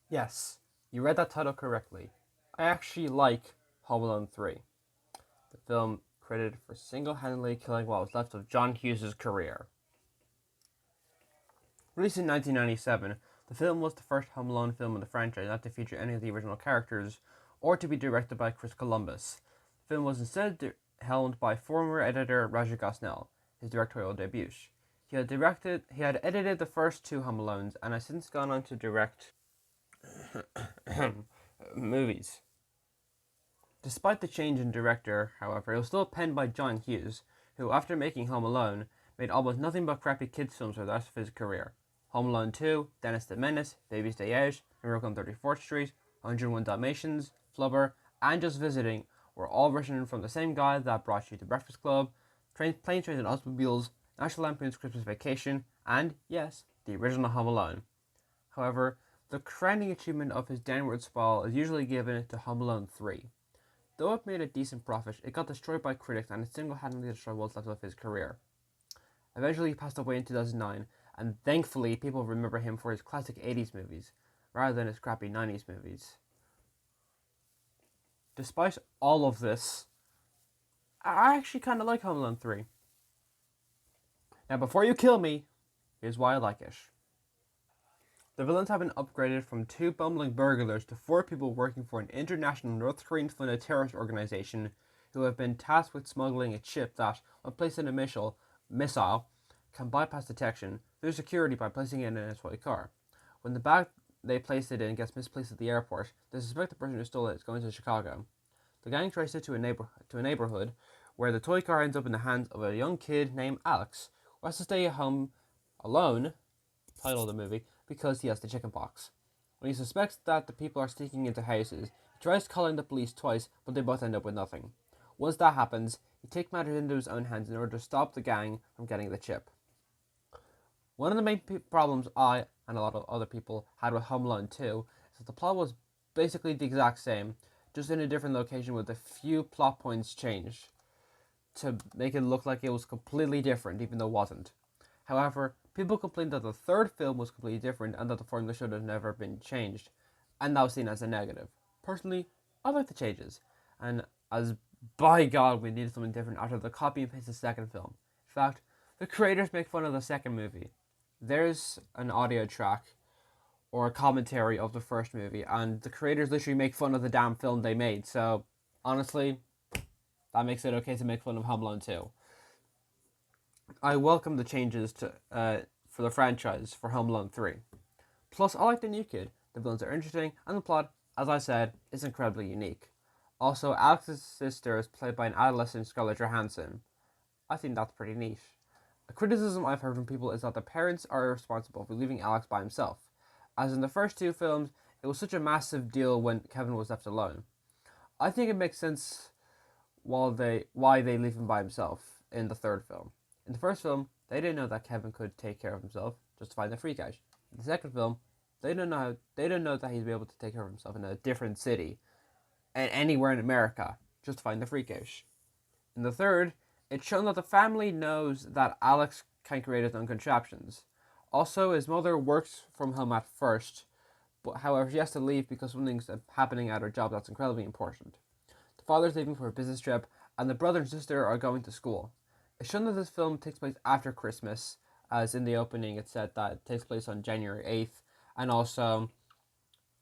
Yes, you read that title correctly. I actually like Home Alone 3, the film credited for single-handedly killing what was left of John Hughes' career. Released in 1997, the film was the first Home Alone film in the franchise not to feature any of the original characters or to be directed by Chris Columbus. The film was instead helmed by former editor Roger Gosnell, his directorial debut. He had edited the first two Home Alones and has since gone on to direct movies. Despite the change in director, however, it was still penned by John Hughes, who, after making Home Alone, made almost nothing but crappy kids' films for the rest of his career. Home Alone 2, Dennis the Menace, Baby's Day Out, Miracle on 34th Street, 101 Dalmatians, Flubber, and Just Visiting were all written from the same guy that brought you The Breakfast Club, Planes, Trains and Automobiles, National Lampoon's Christmas Vacation, and, yes, the original Home Alone. However, the crowning achievement of his downward spiral is usually given to Home Alone 3. Though it made a decent profit, it got destroyed by critics and it single-handedly destroyed what's left of his career. Eventually he passed away in 2009, and thankfully people remember him for his classic 80s movies, rather than his crappy 90s movies. Despite all of this, I actually kind of like Home Alone 3. Now before you kill me, here's why I like it. The villains have been upgraded from 2 bumbling burglars to 4 people working for an international North Korean-funded terrorist organization who have been tasked with smuggling a chip that, when placed in a missile, can bypass detection through security by placing it in a toy car. When the bag they placed it in gets misplaced at the airport, they suspect the person who stole it is going to Chicago. The gang traces it to a neighborhood where the toy car ends up in the hands of a young kid named Alex, who has to stay at home alone, title of the movie, because he has the chicken pox. When he suspects that the people are sneaking into houses, he tries calling the police twice, but they both end up with nothing. Once that happens, he takes matters into his own hands in order to stop the gang from getting the chip. One of the main problems I, and a lot of other people, had with Home Alone 2 is that the plot was basically the exact same, just in a different location with a few plot points changed to make it look like it was completely different, even though it wasn't. However, people complained that the third film was completely different and that the formula should have never been changed, and that was seen as a negative. Personally, I like the changes, and as by God we needed something different after the copy and paste the second film. In fact, the creators make fun of the second movie. There's an audio track or a commentary of the first movie, and the creators literally make fun of the damn film they made, so honestly, that makes it okay to make fun of Home Alone 2. I welcome the changes for the franchise for Home Alone 3. Plus, I like the new kid. The villains are interesting, and the plot, as I said, is incredibly unique. Also, Alex's sister is played by an adolescent Scarlett Johansson. I think that's pretty neat. A criticism I've heard from people is that the parents are responsible for leaving Alex by himself. As in the first 2 films, it was such a massive deal when Kevin was left alone. I think it makes sense why they leave him by himself in the third film. In the first film, they didn't know that Kevin could take care of himself, just to find the freak out. In the second film, they don't know that he'd be able to take care of himself in a different city and anywhere in America, just to find the freak out. In the third, it's shown that the family knows that Alex can create his own contraptions. Also, his mother works from home at first, but however she has to leave because something's happening at her job that's incredibly important. The father's leaving for a business trip, and the brother and sister are going to school. It's shown that this film takes place after Christmas, as in the opening it said that it takes place on January 8th, and also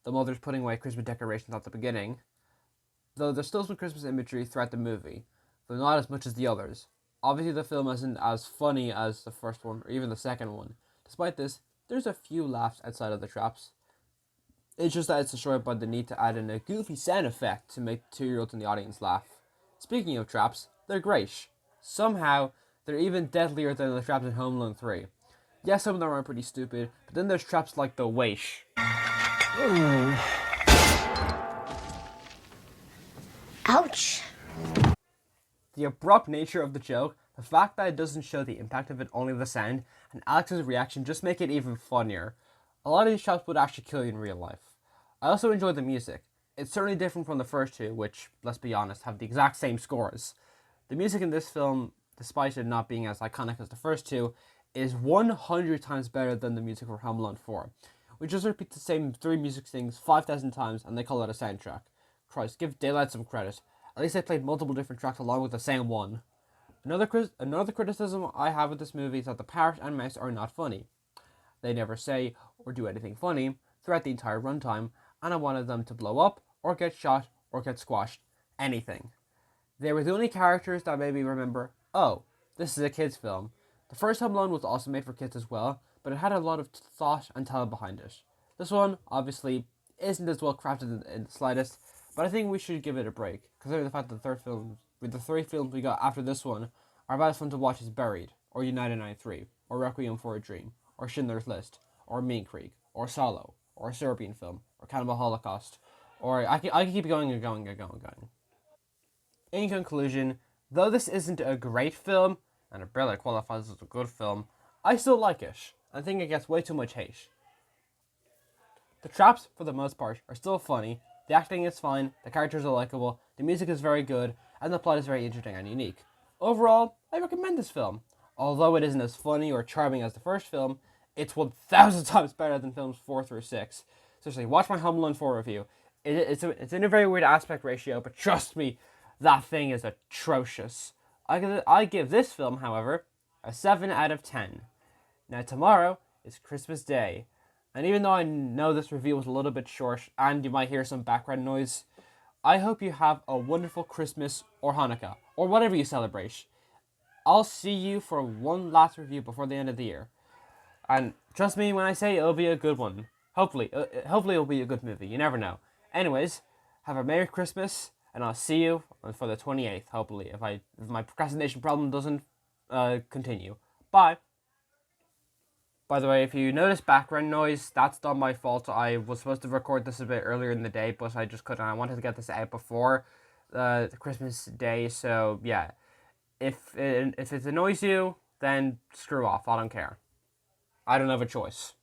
the mother's putting away Christmas decorations at the beginning, though there's still some Christmas imagery throughout the movie, though not as much as the others. Obviously the film isn't as funny as the first one, or even the second one. Despite this, there's a few laughs outside of the traps. It's just that it's destroyed by the need to add in a goofy sound effect to make the 2-year-olds in the audience laugh. Speaking of traps, they're great. Somehow, they're even deadlier than the traps in Home Alone 3. Yes, some of them are pretty stupid, but then there's traps like the wait. Ouch. The abrupt nature of the joke, the fact that it doesn't show the impact of it, only the sound, and Alex's reaction just make it even funnier. A lot of these traps would actually kill you in real life. I also enjoy the music. It's certainly different from the first 2, which, let's be honest, have the exact same scores. The music in this film, despite it not being as iconic as the first 2, is 100 times better than the music for Home Alone 4, We just repeat the same 3 music things 5,000 times and they call it a soundtrack. Christ, give Daylight some credit. At least they played multiple different tracks along with the same one. Another criticism I have with this movie is that the parrot and mouse are not funny. They never say or do anything funny throughout the entire runtime, and I wanted them to blow up, or get shot, or get squashed. Anything. They were the only characters that made me remember, oh, this is a kid's film. The first Home Alone was also made for kids as well, but it had a lot of thought and talent behind it. This one, obviously, isn't as well crafted in the slightest, but I think we should give it a break, considering the fact that the 3 films we got after this one, are about as fun to watch as Buried, or United 93, or Requiem for a Dream, or Schindler's List, or Mean Creek, or Solo, or a Serbian film, or Cannibal Holocaust, or I can keep going and going and going and going. In conclusion, though this isn't a great film, and it barely qualifies as a good film, I still like it. I think it gets way too much hate. The traps, for the most part, are still funny, the acting is fine, the characters are likable, the music is very good, and the plot is very interesting and unique. Overall, I recommend this film. Although it isn't as funny or charming as the first film, it's 1,000 times better than films 4 through 6. Seriously, watch my Home Alone 4 review. It's in a very weird aspect ratio, but trust me, that thing is atrocious. I give this film, however, a 7 out of 10. Now, tomorrow is Christmas Day, and even though I know this review was a little bit short and you might hear some background noise, I hope you have a wonderful Christmas or Hanukkah, or whatever you celebrate. I'll see you for one last review before the end of the year. And trust me when I say it'll be a good one. Hopefully it'll be a good movie. You never know. Anyways, have a Merry Christmas, and I'll see you for the 28th, hopefully, if my procrastination problem doesn't continue. Bye. By the way, if you notice background noise, that's not my fault. I was supposed to record this a bit earlier in the day, but I just couldn't. I wanted to get this out before the Christmas day, so yeah. If it annoys you, then screw off. I don't care. I don't have a choice.